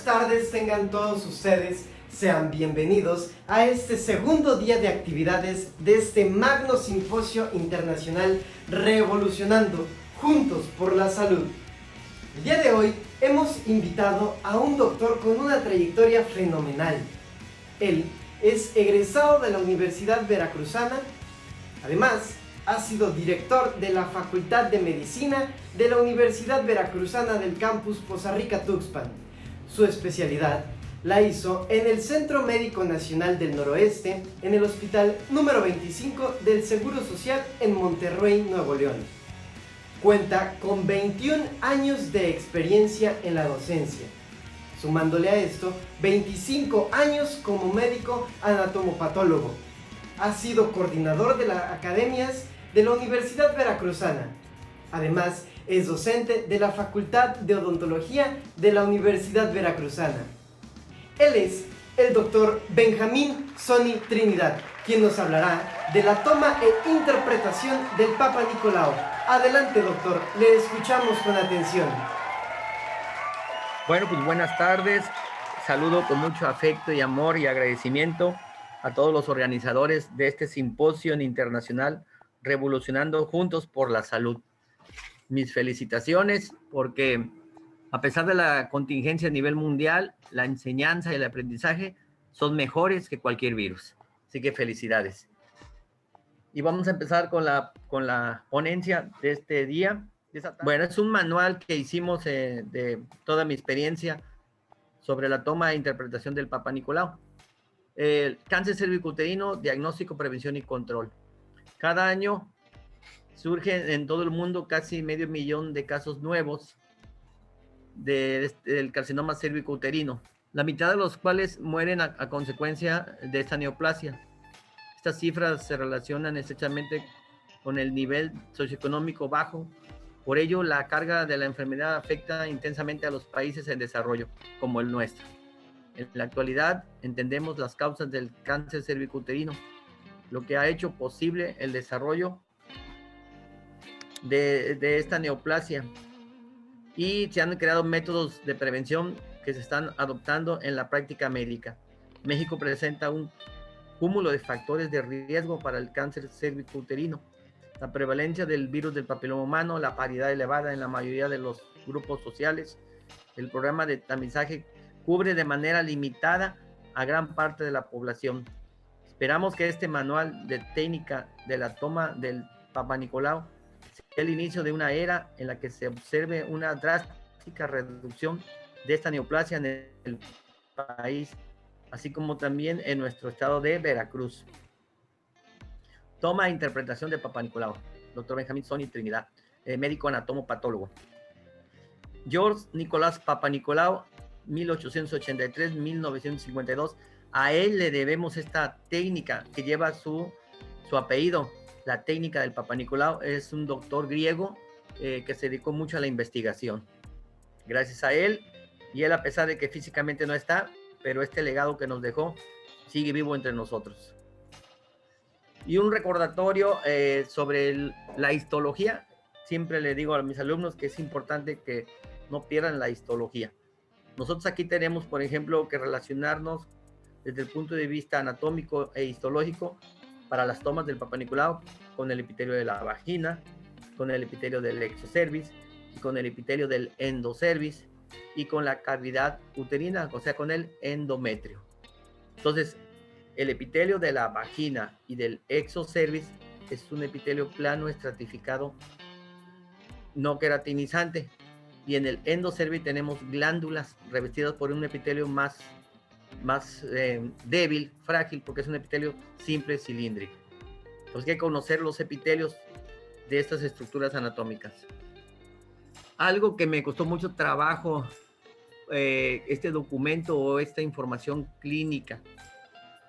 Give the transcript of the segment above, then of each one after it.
tardes tengan todos ustedes, sean bienvenidos a este segundo día de actividades de este magno simposio internacional Revolucionando Juntos por la Salud. El día de hoy hemos invitado a un doctor con una trayectoria fenomenal. Él es egresado de la Universidad Veracruzana, además ha sido director de la Facultad de Medicina de la Universidad Veracruzana del campus Poza Rica Tuxpan. Su especialidad la hizo en el Centro Médico Nacional del Noroeste, en el Hospital número 25 del Seguro Social en Monterrey, Nuevo León. Cuenta con 21 años de experiencia en la docencia, sumándole a esto 25 años como médico anatomopatólogo. Ha sido coordinador de las academias de la Universidad Veracruzana. Además, es docente de la Facultad de Odontología de la Universidad Veracruzana. Él es el doctor Benjamín Sony Trinidad, quien nos hablará de la toma e interpretación del Papa Nicolau. Adelante, doctor, le escuchamos con atención. Bueno, pues buenas tardes. Saludo con mucho afecto y amor y agradecimiento a todos los organizadores de este simposio internacional Revolucionando Juntos por la Salud. Mis felicitaciones porque a pesar de la contingencia a nivel mundial, la enseñanza y el aprendizaje son mejores que cualquier virus. Así que felicidades. Y vamos a empezar con la ponencia de este día. Bueno, es un manual que hicimos de toda mi experiencia sobre la toma e interpretación del Papa Nicolau. El cáncer cervicuterino, diagnóstico, prevención y control. Cada año surgen en todo el mundo casi 500,000 de casos nuevos del carcinoma cervicuterino, la mitad de los cuales mueren a consecuencia de esta neoplasia. Estas cifras se relacionan estrechamente con el nivel socioeconómico bajo. Por ello, la carga de la enfermedad afecta intensamente a los países en desarrollo, como el nuestro. En la actualidad, entendemos las causas del cáncer cervicuterino, lo que ha hecho posible el desarrollo de esta neoplasia. Y se han creado métodos de prevención que se están adoptando en la práctica médica. México presenta un cúmulo de factores de riesgo para el cáncer cervicuterino. La prevalencia del virus del papiloma humano, la paridad elevada en la mayoría de los grupos sociales. El programa de tamizaje cubre de manera limitada a gran parte de la población. Esperamos que este manual de técnica de la toma del Papa Nicolau sea el inicio de una era en la que se observe una drástica reducción de esta neoplasia en el país, así como también en nuestro estado de Veracruz. Toma e interpretación de Papa Nicolau. Dr. Benjamín Sony Trinidad, médico anatomopatólogo. George Nicolás Papa Nicolau, 1883-1952. A él le debemos esta técnica que lleva su apellido. La técnica del Papa Nicolau. Es un doctor griego que se dedicó mucho a la investigación. Gracias a él, y él, a pesar de que físicamente no está, pero este legado que nos dejó sigue vivo entre nosotros. Y un recordatorio sobre la histología. Siempre le digo a mis alumnos que es importante que no pierdan la histología. Nosotros aquí tenemos, por ejemplo, que relacionarnos desde el punto de vista anatómico e histológico para las tomas del Papa Nicolau con el epitelio de la vagina, con el epitelio del exocervix, y con el epitelio del endocervix, y con la cavidad uterina, o sea, con el endometrio. Entonces, el epitelio de la vagina y del exocervix es un epitelio plano estratificado, no queratinizante, y en el endocervix tenemos glándulas revestidas por un epitelio más débil, frágil, porque es un epitelio simple cilíndrico. Entonces hay que conocer los epitelios de estas estructuras anatómicas. Algo que me costó mucho trabajo, este documento o esta información clínica.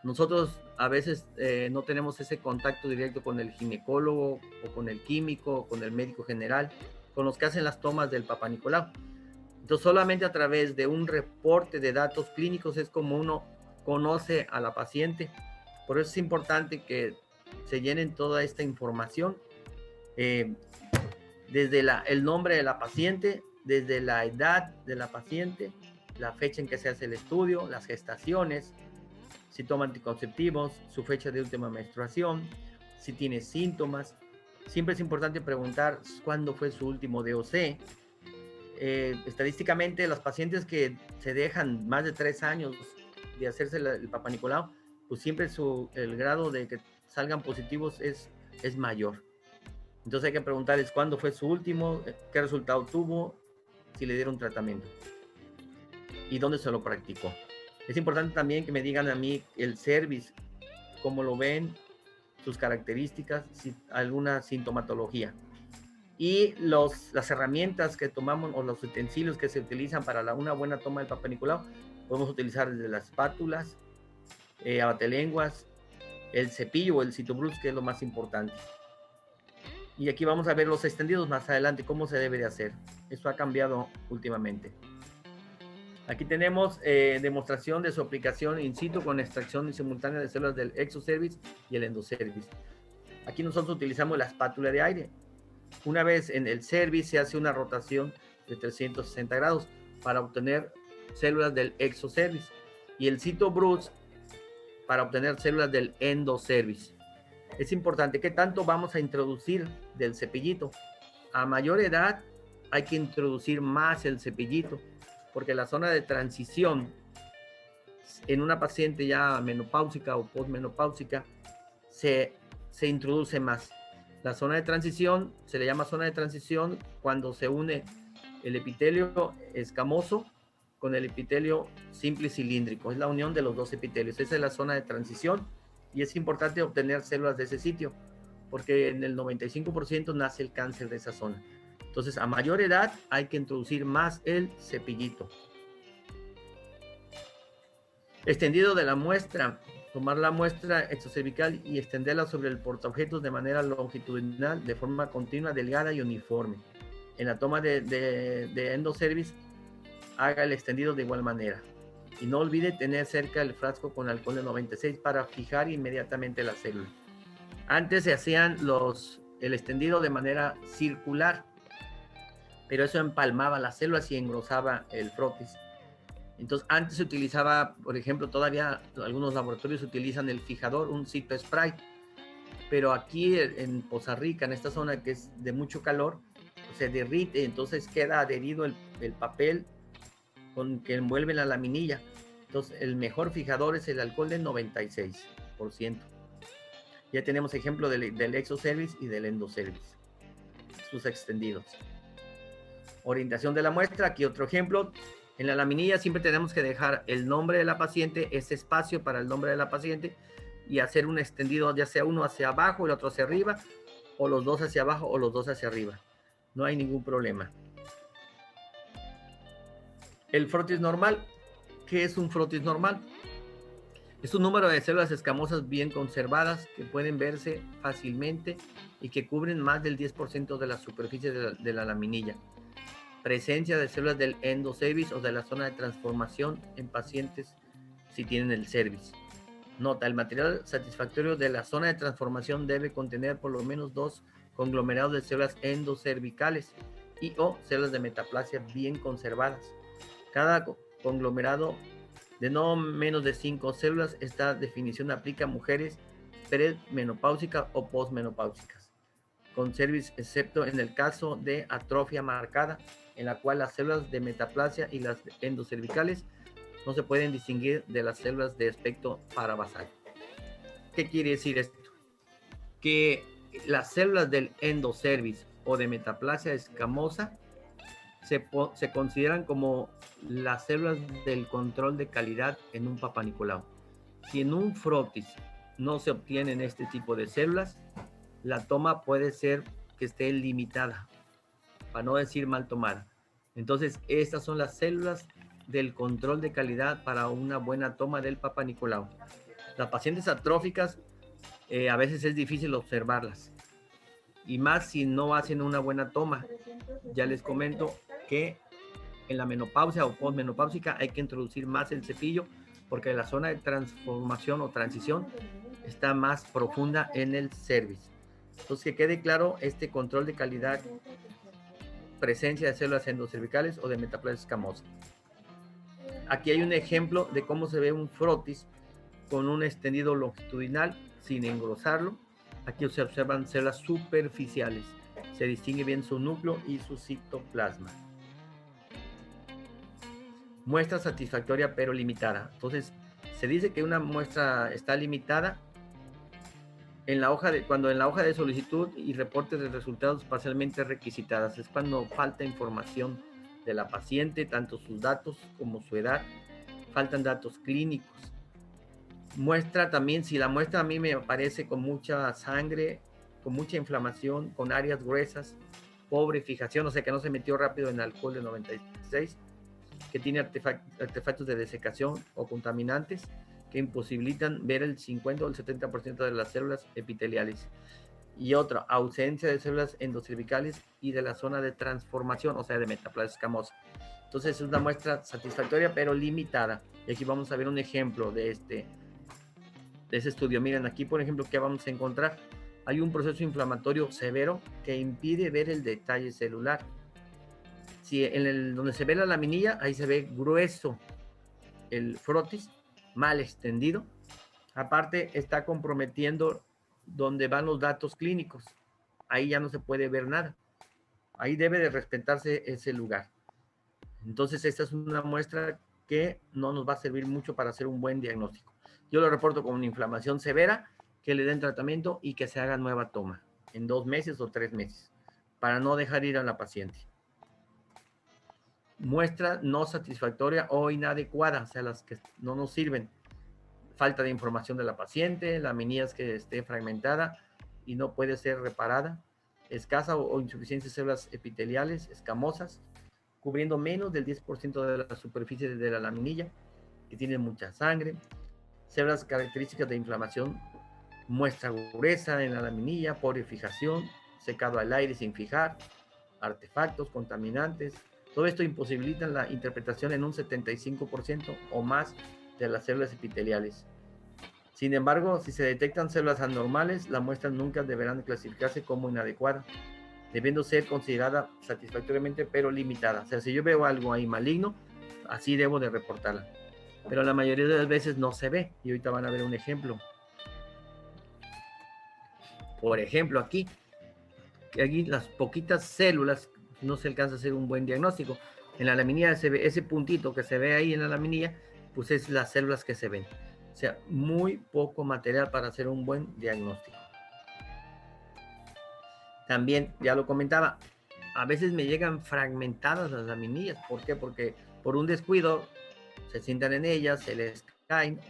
Nosotros a veces no tenemos ese contacto directo con el ginecólogo o con el químico o con el médico general, con los que hacen las tomas del Papa Nicolau. Entonces, solamente a través de un reporte de datos clínicos es como uno conoce a la paciente. Por eso es importante que se llenen toda esta información, desde el nombre de la paciente, desde la edad de la paciente, la fecha en que se hace el estudio, las gestaciones, si toma anticonceptivos, su fecha de última menstruación, si tiene síntomas. Siempre es importante preguntar cuándo fue su último DOC. Estadísticamente, los pacientes que se dejan más de 3 años de hacerse el Papá Nicolau, pues siempre el grado de que salgan positivos es mayor. Entonces hay que preguntarles cuándo fue su último, qué resultado tuvo, si le dieron tratamiento y dónde se lo practicó. Es importante también que me digan a mí el service, cómo lo ven, sus características, si alguna sintomatología. Y las herramientas que tomamos o los utensilios que se utilizan para una buena toma del Papá Nicolau, podemos utilizar desde las espátulas, abatelenguas, el cepillo o el Cytobruz, que es lo más importante. Y aquí vamos a ver los extendidos más adelante, cómo se debe de hacer. Esto ha cambiado últimamente. Aquí tenemos demostración de su aplicación in situ con extracción simultánea de células del exocervix y el endocervix. Aquí nosotros utilizamos la espátula de aire. Una vez en el cervix se hace una rotación de 360 grados para obtener células del exocervix y el Cytobruz para obtener células del endocervix. Es importante qué tanto vamos a introducir del cepillito. A mayor edad hay que introducir más el cepillito, porque la zona de transición en una paciente ya menopáusica o posmenopáusica se introduce más. La zona de transición se le llama zona de transición cuando se une el epitelio escamoso con el epitelio simple y cilíndrico. Es la unión de los dos epitelios. Esa es la zona de transición y es importante obtener células de ese sitio porque en el 95% nace el cáncer de esa zona. Entonces, a mayor edad hay que introducir más el cepillito. Extendido de la muestra. Tomar la muestra exocervical y extenderla sobre el portaobjetos de manera longitudinal, de forma continua, delgada y uniforme. En la toma de endocervix, haga el extendido de igual manera. Y no olvide tener cerca el frasco con alcohol de 96 para fijar inmediatamente la célula. Antes se hacían el extendido de manera circular, pero eso empalmaba las células y engrosaba el frotis. Entonces, antes se utilizaba, por ejemplo, todavía algunos laboratorios utilizan el fijador, un Cyto Spray, pero aquí en Poza Rica, en esta zona que es de mucho calor, se derrite, entonces queda adherido el papel con que envuelve la laminilla. Entonces, el mejor fijador es el alcohol del 96%. Ya tenemos ejemplo del exocervix y del endocervix, sus extendidos. Orientación de la muestra, aquí otro ejemplo. En la laminilla siempre tenemos que dejar el nombre de la paciente, ese espacio para el nombre de la paciente y hacer un extendido, ya sea uno hacia abajo, el otro hacia arriba, o los dos hacia abajo o los dos hacia arriba. No hay ningún problema. El frotis normal. ¿Qué es un frotis normal? Es un número de células escamosas bien conservadas que pueden verse fácilmente y que cubren más del 10% de la superficie de la laminilla. Presencia de células del endocervix o de la zona de transformación en pacientes si tienen el cervix. Nota, el material satisfactorio de la zona de transformación debe contener por lo menos 2 conglomerados de células endocervicales y o células de metaplasia bien conservadas. Cada conglomerado de no menos de 5 células. Esta definición aplica a mujeres premenopáusicas o posmenopáusicas con cervix, excepto en el caso de atrofia marcada, en la cual las células de metaplasia y las endocervicales no se pueden distinguir de las células de aspecto parabasal. ¿Qué quiere decir esto? Que las células del endocervix o de metaplasia escamosa se consideran como las células del control de calidad en un Papá Nicolau. Si en un frotis no se obtienen este tipo de células, la toma puede ser que esté limitada, para no decir mal tomada. Entonces, estas son las células del control de calidad para una buena toma del Papá Nicolau. Las pacientes atróficas, a veces es difícil observarlas, y más si no hacen una buena toma. Ya les comento que en la menopausia o posmenopáusica hay que introducir más el cepillo, porque la zona de transformación o transición está más profunda en el cervix. Entonces, que quede claro este control de calidad, presencia de células endocervicales o de metaplasia escamosa. Aquí hay un ejemplo de cómo se ve un frotis con un extendido longitudinal sin engrosarlo. Aquí se observan células superficiales. Se distingue bien su núcleo y su citoplasma. Muestra satisfactoria pero limitada. Entonces, se dice que una muestra está limitada cuando en la hoja de solicitud y reportes de resultados parcialmente requisitadas. Es cuando falta información de la paciente, tanto sus datos como su edad. Faltan datos clínicos. Muestra también, si la muestra a mí me aparece con mucha sangre, con mucha inflamación, con áreas gruesas, pobre fijación, o sea que no se metió rápido en alcohol de 96, que tiene artefactos de desecación o contaminantes que imposibilitan ver el 50 o el 70% de las células epiteliales. Y otra, ausencia de células endocervicales y de la zona de transformación, o sea, de metaplasia escamosa. Entonces es una muestra satisfactoria pero limitada. Y aquí vamos a ver un ejemplo de ese estudio. Miren, aquí por ejemplo, ¿qué vamos a encontrar? Hay un proceso inflamatorio severo que impide ver el detalle celular. Si donde se ve la laminilla, ahí se ve grueso el frotis, mal extendido. Aparte, está comprometiendo donde van los datos clínicos. Ahí ya no se puede ver nada. Ahí debe de respetarse ese lugar. Entonces, esta es una muestra que no nos va a servir mucho para hacer un buen diagnóstico. Yo lo reporto como una inflamación severa, que le den tratamiento y que se haga nueva toma en 2 meses o 3 meses, para no dejar ir a la paciente. Muestra no satisfactoria o inadecuada, o sea, las que no nos sirven. Falta de información de la paciente, la laminillas que esté fragmentada y no puede ser reparada, escasa o insuficiencia de células epiteliales escamosas, cubriendo menos del 10% de la superficie de la laminilla, que tiene mucha sangre, células características de inflamación, muestra gruesa en la laminilla, pobre fijación, secado al aire sin fijar, artefactos, contaminantes. Todo esto imposibilita la interpretación en un 75% o más de las células epiteliales. Sin embargo, si se detectan células anormales, la muestra nunca deberán clasificarse como inadecuada, debiendo ser considerada satisfactoriamente pero limitada. O sea, si yo veo algo ahí maligno, así debo de reportarla. Pero la mayoría de las veces no se ve, y ahorita van a ver un ejemplo. Por ejemplo, aquí las poquitas células, no se alcanza a hacer un buen diagnóstico. En la laminilla se ve ese puntito que se ve ahí en la laminilla, pues es las células que se ven. O sea, muy poco material para hacer un buen diagnóstico. También, ya lo comentaba, a veces me llegan fragmentadas las laminillas. ¿Por qué? Porque por un descuido se sientan en ellas, se les caen,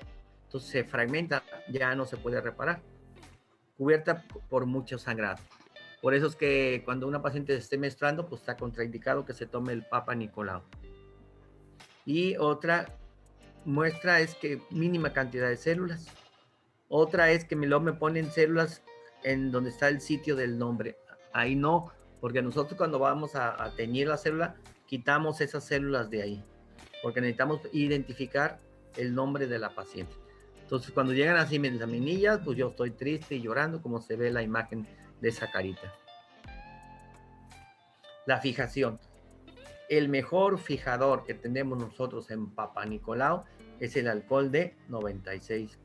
entonces se fragmenta, ya no se puede reparar. Cubierta por mucho sangrado. Por eso es que cuando una paciente esté menstruando, pues está contraindicado que se tome el Papa Nicolau. Y otra muestra es que mínima cantidad de células. Otra es que me ponen células en donde está el sitio del nombre. Ahí no, porque nosotros cuando vamos a teñir la célula, quitamos esas células de ahí, porque necesitamos identificar el nombre de la paciente. Entonces, cuando llegan así mis laminillas, pues yo estoy triste y llorando, como se ve la imagen de esa carita. La fijación. El mejor fijador que tenemos nosotros en Papa Nicolau es el alcohol de 96%.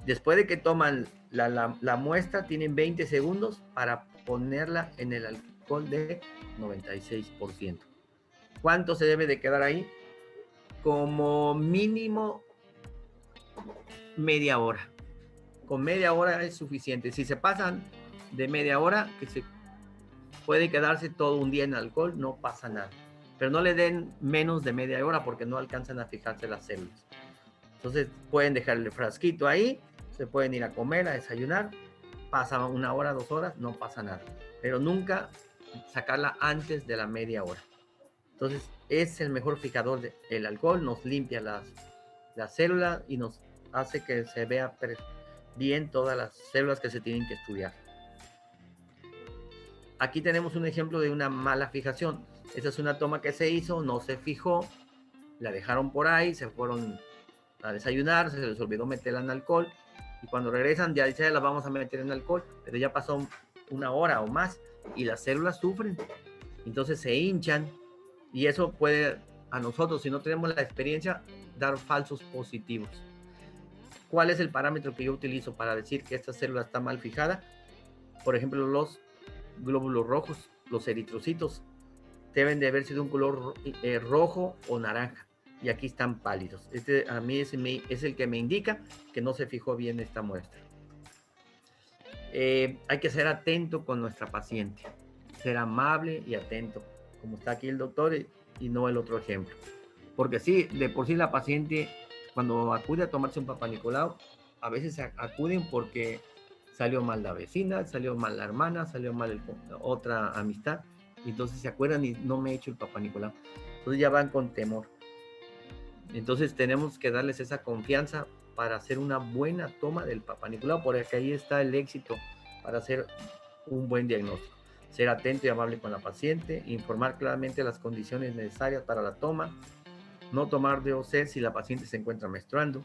Después de que toman la muestra, tienen 20 segundos para ponerla en el alcohol de 96%. ¿Cuánto se debe de quedar ahí? Como mínimo media hora. Con media hora es suficiente. Si se pasan de media hora, que se puede quedarse todo un día en alcohol, no pasa nada. Pero no le den menos de media hora porque no alcanzan a fijarse las células. Entonces pueden dejar el frasquito ahí, se pueden ir a comer, a desayunar, pasa 1 hora, 2 horas, no pasa nada. Pero nunca sacarla antes de la media hora. Entonces es el mejor fijador del alcohol, nos limpia las células y nos hace que se vea bien todas las células que se tienen que estudiar. Aquí tenemos un ejemplo de una mala fijación. Esta es una toma que se hizo, no se fijó, la dejaron por ahí, se fueron a desayunar, se les olvidó meterla en alcohol y cuando regresan ya dice, la vamos a meter en alcohol, pero ya pasó 1 hora o más y las células sufren, entonces se hinchan y eso puede a nosotros, si no tenemos la experiencia, dar falsos positivos. ¿Cuál es el parámetro que yo utilizo para decir que esta célula está mal fijada? Por ejemplo, los glóbulos rojos, los eritrocitos, deben de haber sido un color rojo o naranja. Y aquí están pálidos. A mí es el que me indica que no se fijó bien esta muestra. Hay que ser atento con nuestra paciente. Ser amable y atento, como está aquí el doctor y no el otro ejemplo. Porque sí, de por sí la paciente, cuando acude a tomarse un Papá Nicolau, a veces acuden porque salió mal la vecina, salió mal la hermana, salió mal otra amistad. Y entonces se acuerdan y no me he hecho el Papá Nicolau. Entonces ya van con temor. Entonces tenemos que darles esa confianza para hacer una buena toma del Papá Nicolau, porque ahí está el éxito para hacer un buen diagnóstico. Ser atento y amable con la paciente, informar claramente las condiciones necesarias para la toma, no tomar DOC si la paciente se encuentra menstruando.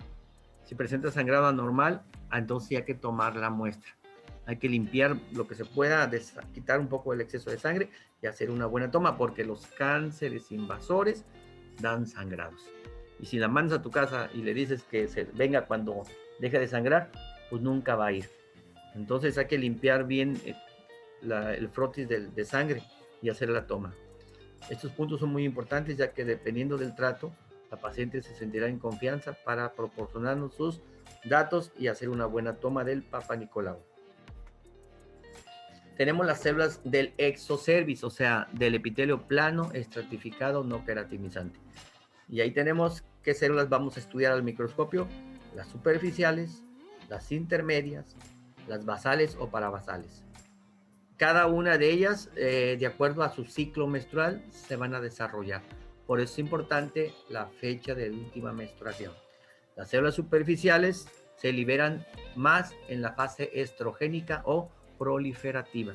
Si presenta sangrado anormal, entonces sí hay que tomar la muestra. Hay que limpiar lo que se pueda, quitar un poco el exceso de sangre y hacer una buena toma, porque los cánceres invasores dan sangrados. Y si la mandas a tu casa y le dices que se venga cuando deje de sangrar, pues nunca va a ir. Entonces hay que limpiar bien el frotis de sangre y hacer la toma. Estos puntos son muy importantes, ya que dependiendo del trato, la paciente se sentirá en confianza para proporcionarnos sus datos y hacer una buena toma del Papá Nicolau. Tenemos las células del exocervix, o sea, del epitelio plano, estratificado, no queratinizante. Y ahí tenemos qué células vamos a estudiar al microscopio: las superficiales, las intermedias, las basales o parabasales. Cada una de ellas, de acuerdo a su ciclo menstrual, se van a desarrollar. Por eso es importante la fecha de última menstruación. Las células superficiales se liberan más en la fase estrogénica o proliferativa,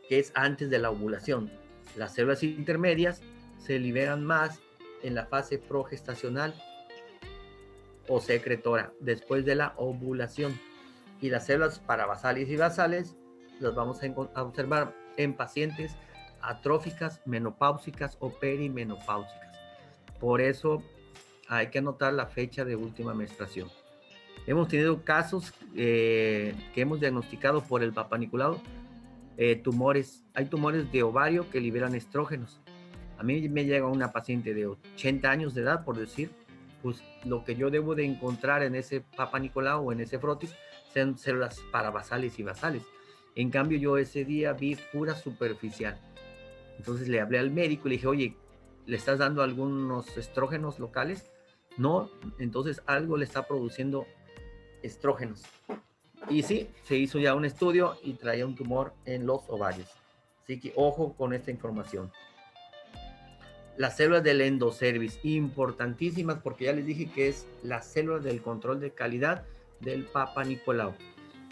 que es antes de la ovulación. Las células intermedias se liberan más en la fase progestacional o secretora, después de la ovulación. Y las células parabasales y basales las vamos a observar en pacientes atróficas, menopáusicas o perimenopáusicas. Por eso hay que anotar la fecha de última menstruación. Hemos tenido casos que hemos diagnosticado por el Papá Nicolau, tumores. Hay tumores de ovario que liberan estrógenos. A mí me llega una paciente de 80 años de edad, por decir, pues lo que yo debo de encontrar en ese Papá Nicolau o en ese frotis son células parabasales y basales. En cambio, yo ese día vi pura superficial. Entonces le hablé al médico y le dije, oye, ¿le estás dando algunos estrógenos locales? No, entonces algo le está produciendo estrógenos. Y sí, se hizo ya un estudio y traía un tumor en los ovarios. Así que ojo con esta información. Las células del endocervix, importantísimas, porque ya les dije que es la célula del control de calidad del Papá Nicolau.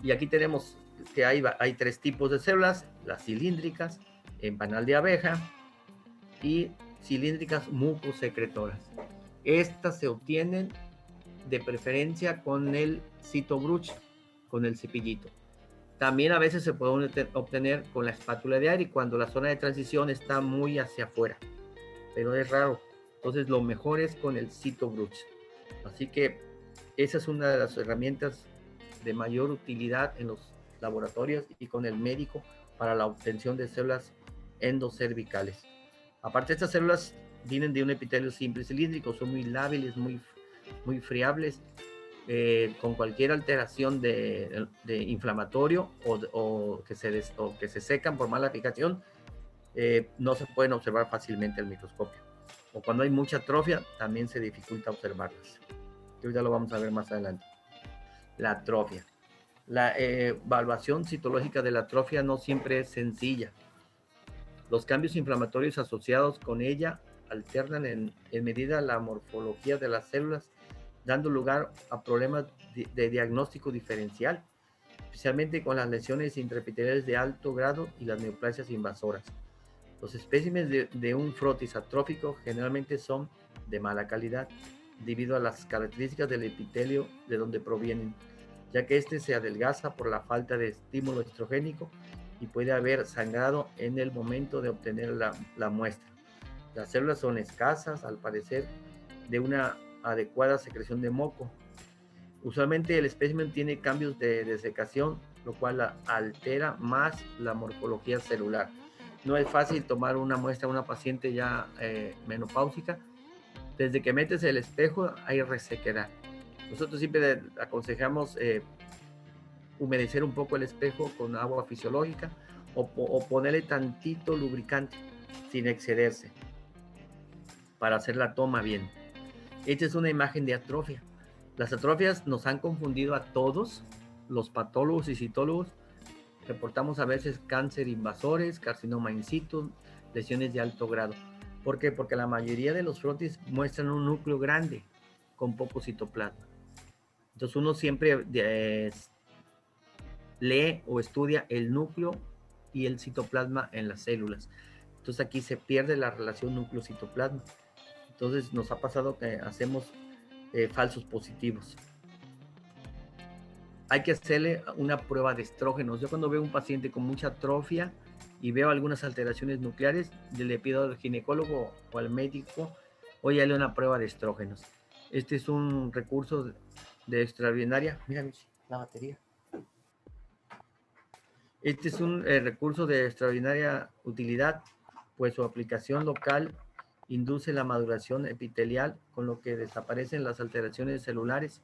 Y aquí tenemos que hay 3 tipos de células: las cilíndricas, en panal de abeja, y cilíndricas mucosecretoras. Estas se obtienen de preferencia con el citobruch, con el cepillito. También a veces se puede obtener con la espátula de aire cuando la zona de transición está muy hacia afuera, pero es raro. Entonces lo mejor es con el citobruch. Así que esa es una de las herramientas de mayor utilidad en los laboratorios y con el médico para la obtención de células endocervicales. Aparte, estas células vienen de un epitelio simple cilíndrico, son muy lábiles, muy friables. Con cualquier alteración de inflamatorio o que se secan por mala fijación, no se pueden observar fácilmente al microscopio. O cuando hay mucha atrofia, también se dificulta observarlas. Ya lo vamos a ver más adelante. La atrofia. La evaluación citológica de la atrofia no siempre es sencilla. Los cambios inflamatorios asociados con ella alternan en medida la morfología de las células, dando lugar a problemas de diagnóstico diferencial, especialmente con las lesiones intraepiteliales de alto grado y las neoplasias invasoras. Los especímenes de un frotis atrófico generalmente son de mala calidad, debido a las características del epitelio de donde provienen, ya que este se adelgaza por la falta de estímulo estrogénico y puede haber sangrado en el momento de obtener la muestra. Las células son escasas, al parecer, de una adecuada secreción de moco. Usualmente el espécimen tiene cambios de desecación, lo cual altera más la morfología celular. No es fácil tomar una muestra a una paciente ya menopáusica. Desde que metes el espejo hay resequedad. Nosotros siempre aconsejamos humedecer un poco el espejo con agua fisiológica o ponerle tantito lubricante sin excederse para hacer la toma bien. Esta es una imagen de atrofia. Las atrofias nos han confundido a todos, los patólogos y citólogos. Reportamos a veces cáncer invasores, carcinoma in situ, lesiones de alto grado. ¿Por qué? Porque la mayoría de los frotis muestran un núcleo grande con poco citoplasma. Entonces uno siempre lee o estudia el núcleo y el citoplasma en las células. Entonces aquí se pierde la relación núcleo-citoplasma. Entonces nos ha pasado que hacemos falsos positivos. Hay que hacerle una prueba de estrógenos. Yo cuando veo un paciente con mucha atrofia y veo algunas alteraciones nucleares, le pido al ginecólogo o al médico, oye, hazle una prueba de estrógenos. Este es un recurso de extraordinaria, mira la batería. Este es un recurso de extraordinaria utilidad, pues su aplicación local induce la maduración epitelial, con lo que desaparecen las alteraciones celulares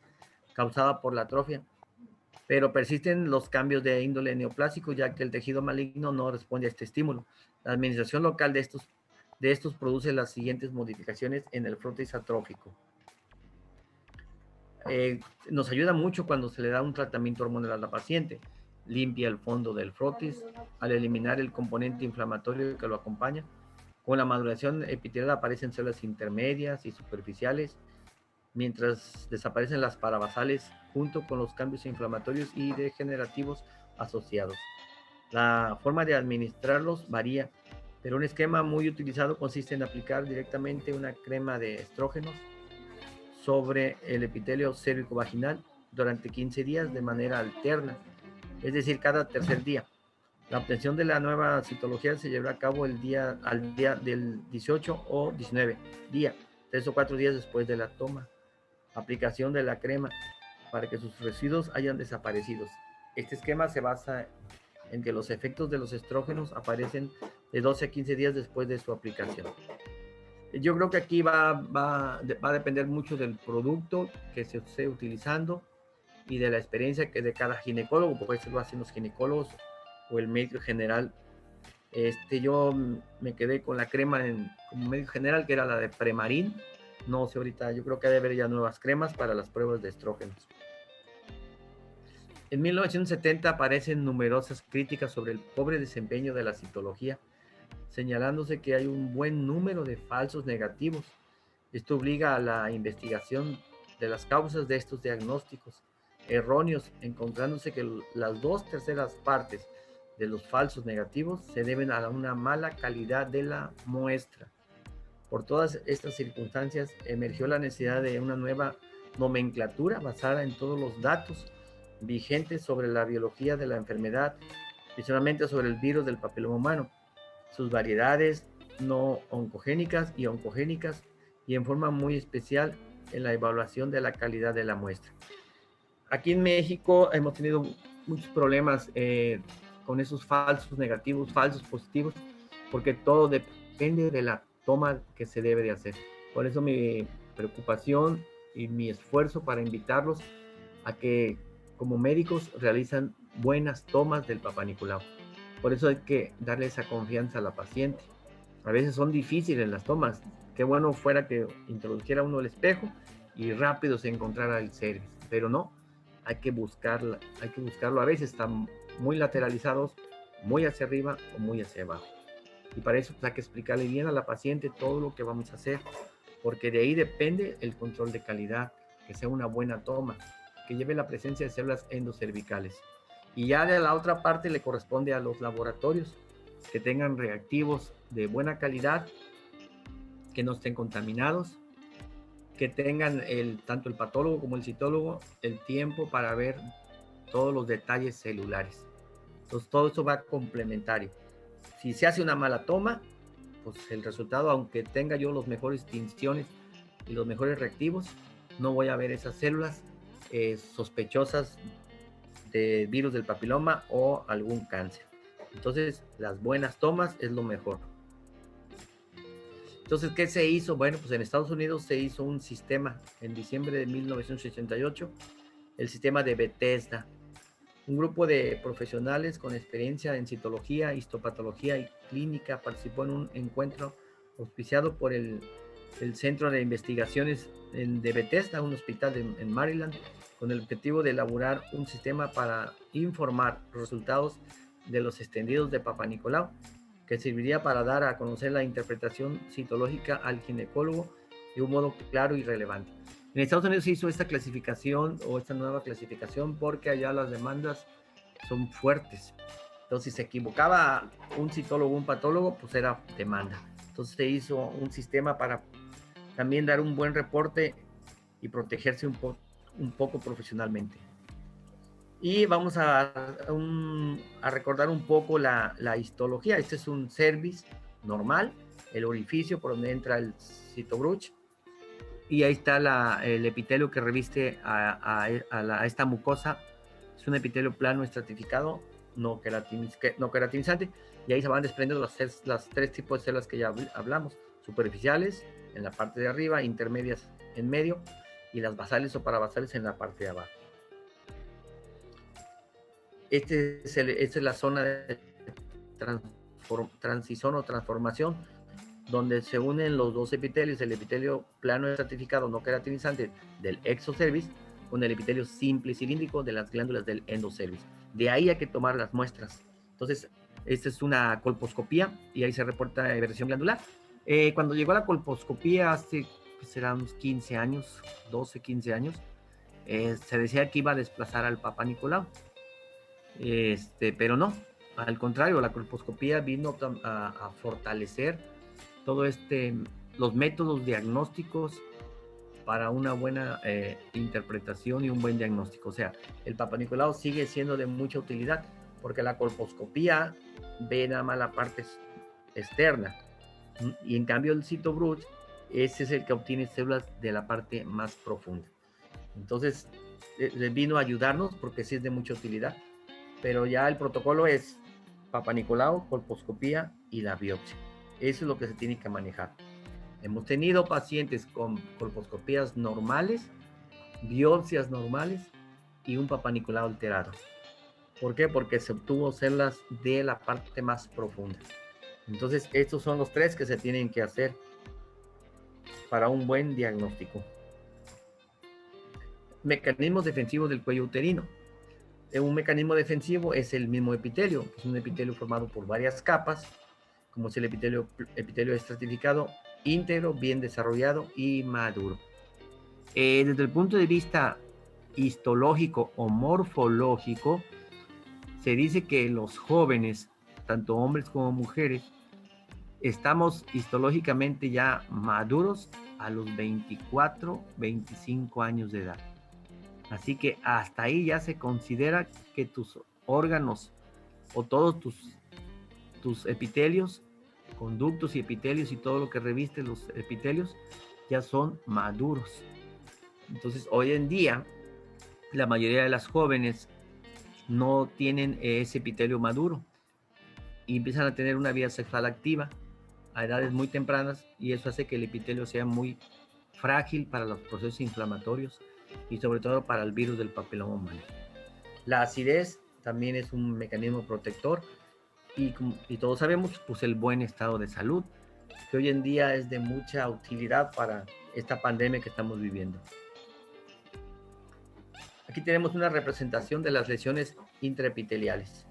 causadas por la atrofia, pero persisten los cambios de índole neoplásico, ya que el tejido maligno no responde a este estímulo. La administración local de estos produce las siguientes modificaciones en el frotis atrófico. Nos ayuda mucho cuando se le da un tratamiento hormonal a la paciente. Limpia el fondo del frotis al eliminar el componente inflamatorio que lo acompaña. Con la maduración epitelial aparecen células intermedias y superficiales, mientras desaparecen las parabasales junto con los cambios inflamatorios y degenerativos asociados. La forma de administrarlos varía, pero un esquema muy utilizado consiste en aplicar directamente una crema de estrógenos sobre el epitelio cérvico-vaginal durante 15 días de manera alterna, es decir, cada tercer día. La obtención de la nueva citología se llevará a cabo al día del 18 o 19 día, 3 o 4 días después de la toma. Aplicación de la crema para que sus residuos hayan desaparecido. Este esquema se basa en que los efectos de los estrógenos aparecen de 12 a 15 días después de su aplicación. Yo creo que aquí va a depender mucho del producto que se esté utilizando y de la experiencia que de cada ginecólogo, porque eso lo hacen los ginecólogos o el médico general. Yo me quedé con la crema como médico general, que era la de Premarin. No sé ahorita, yo creo que debe haber ya nuevas cremas para las pruebas de estrógenos. En 1970 aparecen numerosas críticas sobre el pobre desempeño de la citología, señalándose que hay un buen número de falsos negativos. Esto obliga a la investigación de las causas de estos diagnósticos erróneos, encontrándose que las 2/3 partes de los falsos negativos se deben a una mala calidad de la muestra. Por todas estas circunstancias emergió la necesidad de una nueva nomenclatura basada en todos los datos vigentes sobre la biología de la enfermedad, principalmente sobre el virus del papiloma humano, sus variedades no oncogénicas y oncogénicas, y en forma muy especial en la evaluación de la calidad de la muestra. Aquí en México hemos tenido muchos problemas con esos falsos negativos, falsos positivos, porque todo depende de la toma que se debe de hacer. Por eso mi preocupación y mi esfuerzo para invitarlos a que como médicos realizan buenas tomas del Papá Nicolau. Por eso hay que darle esa confianza a la paciente. A veces son difíciles las tomas. Qué bueno fuera que introdujera uno el espejo y rápido se encontrara el cervix, pero no, hay que buscarlo. A veces están muy lateralizados, muy hacia arriba o muy hacia abajo. Y para eso hay que explicarle bien a la paciente todo lo que vamos a hacer, porque de ahí depende el control de calidad, que sea una buena toma, que lleve la presencia de células endocervicales. Y ya de la otra parte le corresponde a los laboratorios que tengan reactivos de buena calidad, que no estén contaminados, que tengan tanto el patólogo como el citólogo el tiempo para ver todos los detalles celulares. Entonces todo eso va complementario. Si se hace una mala toma, pues el resultado, aunque tenga yo los mejores tinciones y los mejores reactivos, no voy a ver esas células sospechosas de virus del papiloma o algún cáncer. Entonces, las buenas tomas es lo mejor. Entonces, ¿qué se hizo? Bueno, pues en Estados Unidos se hizo un sistema en diciembre de 1988, el sistema de Bethesda. Un grupo de profesionales con experiencia en citología, histopatología y clínica participó en un encuentro auspiciado por el Centro de Investigaciones de Bethesda, un hospital en Maryland, con el objetivo de elaborar un sistema para informar los resultados de los extendidos de Papa Nicolau, que serviría para dar a conocer la interpretación citológica al ginecólogo de un modo claro y relevante. En Estados Unidos se hizo esta clasificación o esta nueva clasificación porque allá las demandas son fuertes. Entonces, si se equivocaba un citólogo o un patólogo, pues era demanda. Entonces se hizo un sistema para también dar un buen reporte y protegerse un poco profesionalmente. Y vamos a recordar un poco la histología. Este es un cervix normal, el orificio por donde entra el citobruch. Y ahí está el epitelio que reviste a esta mucosa. Es un epitelio plano estratificado, no queratinizante. Y ahí se van desprendiendo las tres tipos de células que ya hablamos. Superficiales en la parte de arriba, intermedias en medio, y las basales o parabasales en la parte de abajo. Esta es la zona de transición o transformación, donde se unen los dos epitelios, el epitelio plano estratificado no queratinizante del exocervix con el epitelio simple cilíndrico de las glándulas del endocervix. De ahí hay que tomar las muestras. Entonces, esta es una colposcopía y ahí se reporta eversión glandular. Cuando llegó la colposcopía hace, pues, será unos 15 años, 12, 15 años, se decía que iba a desplazar al Papa Nicolau. Pero no, al contrario, la colposcopía vino a fortalecer todo los métodos diagnósticos para una buena interpretación y un buen diagnóstico. O sea, el Papa Nicolau sigue siendo de mucha utilidad porque la colposcopía ve nada más la parte externa y en cambio el citobruch, ese es el que obtiene células de la parte más profunda. Entonces, vino a ayudarnos porque sí es de mucha utilidad. Pero ya el protocolo es Papa Nicolau, colposcopía y la biopsia. Eso es lo que se tiene que manejar. Hemos tenido pacientes con colposcopías normales, biopsias normales y un Papa Nicolau alterado. ¿Por qué? Porque se obtuvo células de la parte más profunda. Entonces, estos son los tres que se tienen que hacer para un buen diagnóstico. Mecanismos defensivos del cuello uterino. Un mecanismo defensivo es el mismo epitelio, que es un epitelio formado por varias capas, como es el epitelio estratificado, íntegro, bien desarrollado y maduro. Desde el punto de vista histológico o morfológico, se dice que los jóvenes, tanto hombres como mujeres, estamos histológicamente ya maduros a los 24, 25 años de edad. Así que hasta ahí ya se considera que tus órganos o todos tus epitelios, conductos y epitelios y todo lo que reviste los epitelios ya son maduros. Entonces, hoy en día, la mayoría de las jóvenes no tienen ese epitelio maduro y empiezan a tener una vida sexual activa a edades muy tempranas y eso hace que el epitelio sea muy frágil para los procesos inflamatorios y sobre todo para el virus del papiloma humano. La acidez también es un mecanismo protector y todos sabemos, pues el buen estado de salud, que hoy en día es de mucha utilidad para esta pandemia que estamos viviendo. Aquí tenemos una representación de las lesiones intraepiteliales.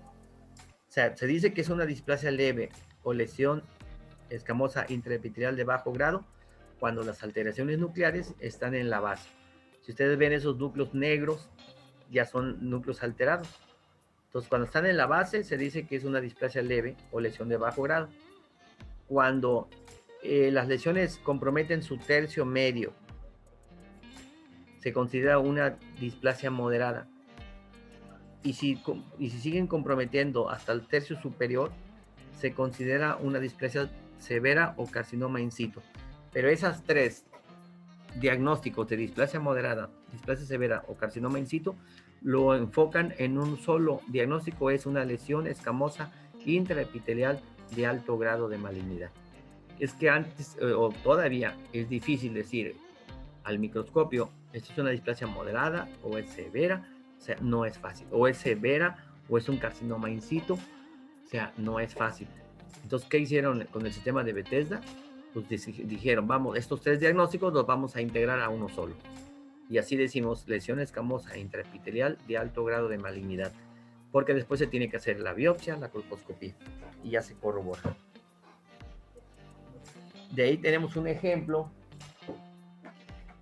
O sea, se dice que es una displasia leve o lesión escamosa intraepitelial de bajo grado cuando las alteraciones nucleares están en la base. Si ustedes ven esos núcleos negros, ya son núcleos alterados. Entonces, cuando están en la base, se dice que es una displasia leve o lesión de bajo grado. Cuando las lesiones comprometen su tercio medio, se considera una displasia moderada. Y si siguen comprometiendo hasta el tercio superior, se considera una displasia severa o carcinoma in situ. Pero esas tres diagnósticos de displasia moderada, displasia severa o carcinoma in situ lo enfocan en un solo diagnóstico, es una lesión escamosa intraepitelial de alto grado de malignidad. Es que antes o todavía es difícil decir al microscopio, esto es una displasia moderada o es severa, o sea, no es fácil, o es severa o es un carcinoma in situ, o sea, no es fácil. Entonces, ¿qué hicieron con el sistema de Bethesda? Pues dijeron, vamos, estos tres diagnósticos los vamos a integrar a uno solo. Y así decimos lesión escamosa intraepitelial de alto grado de malignidad, porque después se tiene que hacer la biopsia, la colposcopía, y ya se corrobora. De ahí tenemos un ejemplo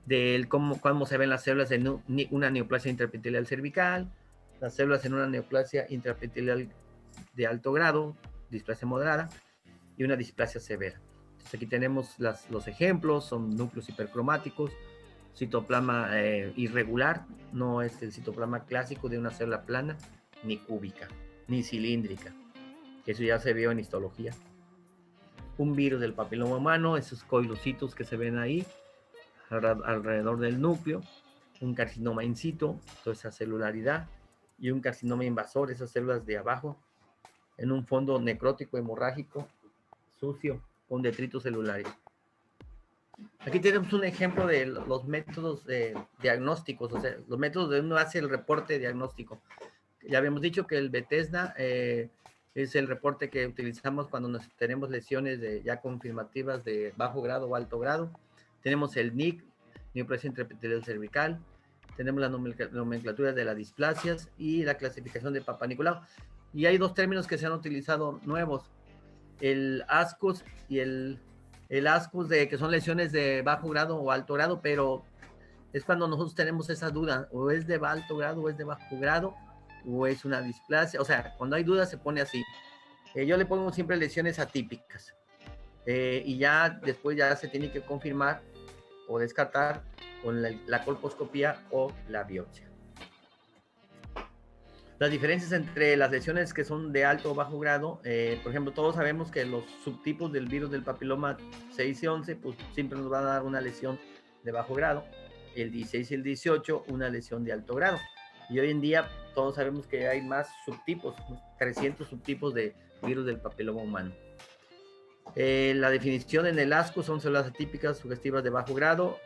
de cómo se ven las células en una neoplasia intraepitelial cervical, las células en una neoplasia intraepitelial de alto grado, displasia moderada, y una displasia severa. Entonces aquí tenemos los ejemplos, son núcleos hipercromáticos, citoplasma irregular, no es el citoplasma clásico de una célula plana, ni cúbica, ni cilíndrica. Eso ya se vio en histología. Un virus del papiloma humano, esos coilocitos que se ven ahí, alrededor del núcleo, un carcinoma in situ, toda esa celularidad, y un carcinoma invasor, esas células de abajo, en un fondo necrótico hemorrágico, sucio, con detritos celulares. Aquí tenemos un ejemplo de los métodos diagnósticos, o sea, los métodos de uno hace el reporte diagnóstico. Ya habíamos dicho que el Bethesda es el reporte que utilizamos cuando tenemos lesiones ya confirmativas de bajo grado o alto grado. Tenemos el NIC, neoplasia intraepitelial cervical. Tenemos la nomenclatura de las displasias y la clasificación de Papá Nicolau. Y hay dos términos que se han utilizado nuevos, el ASCUS y el ASCUS, que son lesiones de bajo grado o alto grado, pero es cuando nosotros tenemos esa duda, o es de alto grado o es de bajo grado, o es una displasia, o sea, cuando hay duda se pone así. Yo le pongo siempre lesiones atípicas, y ya después ya se tiene que confirmar o descartar con la colposcopía o la biopsia. Las diferencias entre las lesiones que son de alto o bajo grado, por ejemplo, todos sabemos que los subtipos del virus del papiloma 6 y 11, pues siempre nos va a dar una lesión de bajo grado, el 16 y el 18 una lesión de alto grado. Y hoy en día todos sabemos que hay más subtipos, 300 subtipos de virus del papiloma humano. La definición en el ASCUS son células atípicas sugestivas de bajo grado.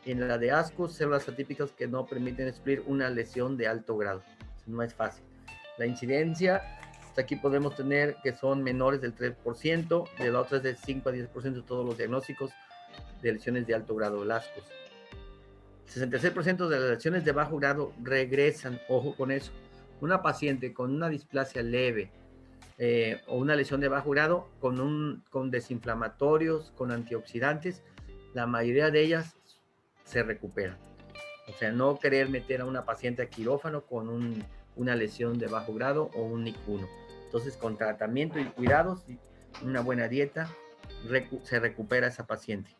En la de ASCUS, células atípicas que no permiten excluir una lesión de alto grado. No es fácil. La incidencia, hasta aquí podemos tener que son menores del 3%, de la otra es del 5 a 10% de todos los diagnósticos de lesiones de alto grado del ASCUS. 66% de las lesiones de bajo grado regresan, ojo con eso. Una paciente con una displasia leve o una lesión de bajo grado con desinflamatorios, con antioxidantes, la mayoría de ellas se recuperan. O sea, no querer meter a una paciente a quirófano con una lesión de bajo grado o un NIC1. Entonces, con tratamiento y cuidados, una buena dieta, se recupera esa paciente.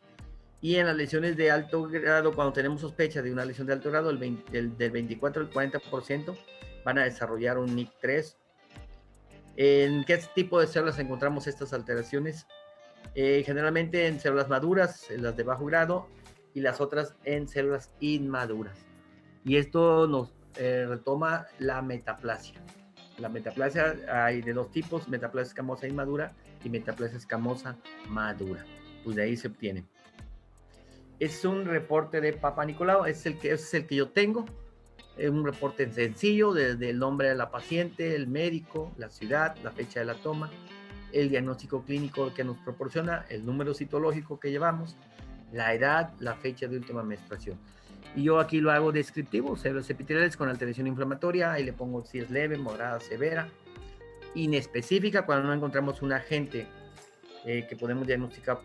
Y en las lesiones de alto grado, cuando tenemos sospecha de una lesión de alto grado, del 24 al 40% van a desarrollar un NIC3. ¿En qué tipo de células encontramos estas alteraciones? Generalmente en células maduras, en las de bajo grado, y las otras en células inmaduras. Y esto nos retoma la metaplasia. La metaplasia hay de dos tipos, metaplasia escamosa inmadura y metaplasia escamosa madura. Pues de ahí se obtiene. Es un reporte de Papá Nicolau, es el que yo tengo. Es un reporte sencillo, desde el nombre de la paciente, el médico, la ciudad, la fecha de la toma, el diagnóstico clínico que nos proporciona, el número citológico que llevamos, la edad, la fecha de última menstruación. Y yo aquí lo hago descriptivo, células epiteliales con alteración inflamatoria, ahí le pongo si es leve, moderada, severa, inespecífica cuando no encontramos un agente que podemos diagnosticar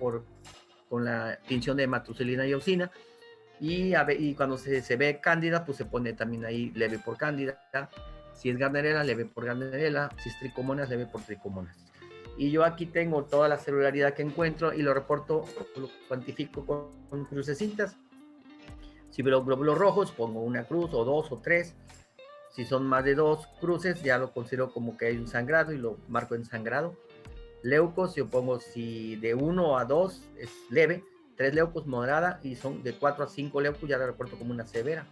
con la tinción de hematoxilina y auxina, y cuando se ve cándida, pues se pone también ahí leve por cándida, si es gardnerella, leve por gardnerella, si es tricomonas, leve por tricomonas. Y yo aquí tengo toda la celularidad que encuentro y lo reporto, lo cuantifico con crucecitas. Si veo glóbulos rojos, pongo una cruz o dos o tres. Si son más de dos cruces, ya lo considero como que hay un sangrado y lo marco en sangrado. Leucos, yo pongo si de 1 a 2 es leve, 3 leucos moderada y son de 4 a 5 leucos ya la reporto como una severa.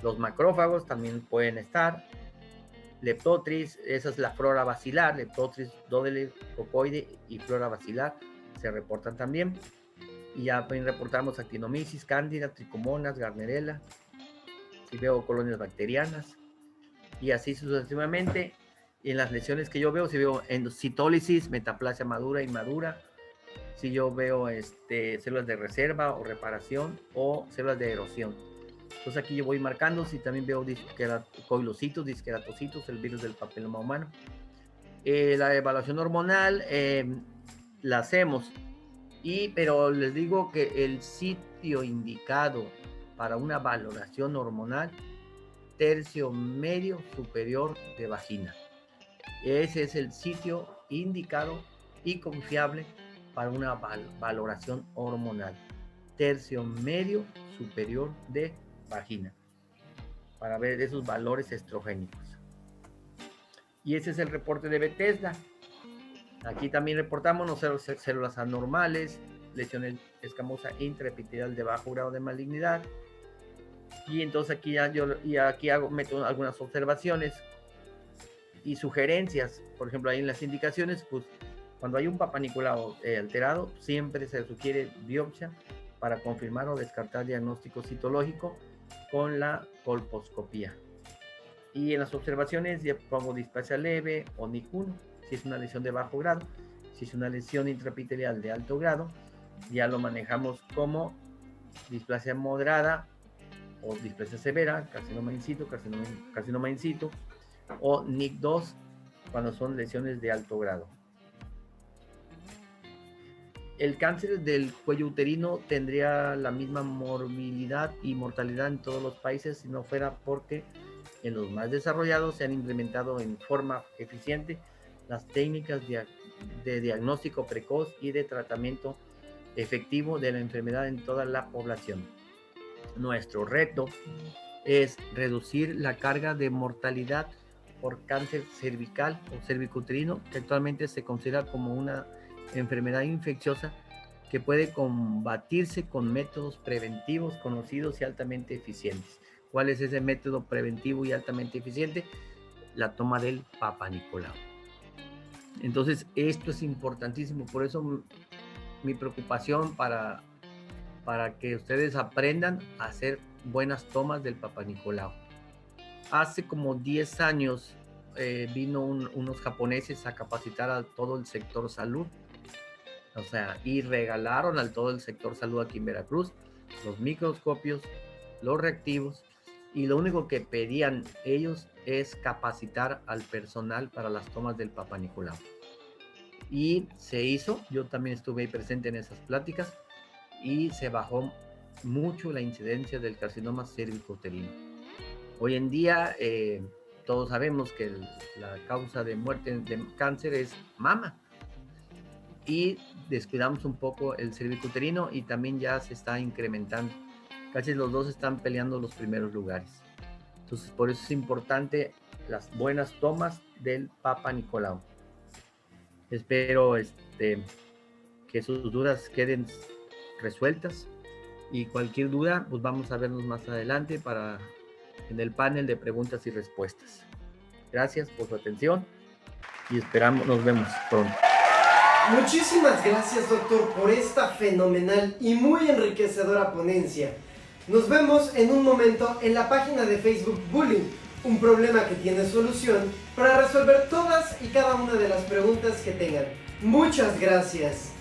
Los macrófagos también pueden estar. Leptotris, esa es la flora basilar, Leptotris, Dodele, Cocoide y flora basilar se reportan también. Y ya también reportamos actinomisis, cándida, tricomonas, garnerela, si veo colonias bacterianas y así sucesivamente. Y en las lesiones que yo veo, si veo endocitólisis, metaplasia madura, inmadura, si yo veo células de reserva o reparación o células de erosión. Entonces aquí yo voy marcando si también veo coilocitos, disqueratocitos, el virus del papiloma humano. La evaluación hormonal la hacemos, pero les digo que el sitio indicado para una valoración hormonal, tercio medio superior de vagina. Ese es el sitio indicado y confiable para una valoración hormonal. Tercio medio superior de vagina. Para ver esos valores estrogénicos. Y ese es el reporte de Bethesda. Aquí también reportamos células anormales, lesiones escamosa intraepitelial de bajo grado de malignidad. Y entonces aquí meto algunas observaciones y sugerencias. Por ejemplo, ahí en las indicaciones, pues cuando hay un Papa Nicolau alterado, siempre se sugiere biopsia para confirmar o descartar diagnóstico citológico con la colposcopía. Y en las observaciones ya pongo displasia leve o NIC1, si es una lesión de bajo grado. Si es una lesión intraepitelial de alto grado, ya lo manejamos como displasia moderada o displasia severa, carcinoma in situ, carcinoma in situ, o NIC2 cuando son lesiones de alto grado. El cáncer del cuello uterino tendría la misma morbilidad y mortalidad en todos los países si no fuera porque en los más desarrollados se han implementado en forma eficiente las técnicas de diagnóstico precoz y de tratamiento efectivo de la enfermedad en toda la población. Nuestro reto es reducir la carga de mortalidad por cáncer cervical o cervicouterino, que actualmente se considera como una enfermedad infecciosa que puede combatirse con métodos preventivos conocidos y altamente eficientes. ¿Cuál es ese método preventivo y altamente eficiente? La toma del Papa Nicolau. Entonces, esto es importantísimo. Por eso mi preocupación para que ustedes aprendan a hacer buenas tomas del Papa Nicolau. Hace como 10 años vino unos japoneses a capacitar a todo el sector salud. O sea, y regalaron a todo el sector salud aquí en Veracruz los microscopios, los reactivos, y lo único que pedían ellos es capacitar al personal para las tomas del Papa Nicolau. Y se hizo, yo también estuve ahí presente en esas pláticas, y se bajó mucho la incidencia del carcinoma cervicouterino. Hoy en día todos sabemos que la causa de muerte de cáncer es mama, y descuidamos un poco el cervicouterino y también ya se está incrementando. Casi los dos están peleando los primeros lugares. Entonces, por eso es importante las buenas tomas del Papa Nicolau. Espero que sus dudas queden resueltas, y cualquier duda, pues vamos a vernos más adelante en el panel de preguntas y respuestas. Gracias por su atención y nos vemos pronto. Muchísimas gracias, doctor, por esta fenomenal y muy enriquecedora ponencia. Nos vemos en un momento en la página de Facebook Bullying, un problema que tiene solución, para resolver todas y cada una de las preguntas que tengan. Muchas gracias.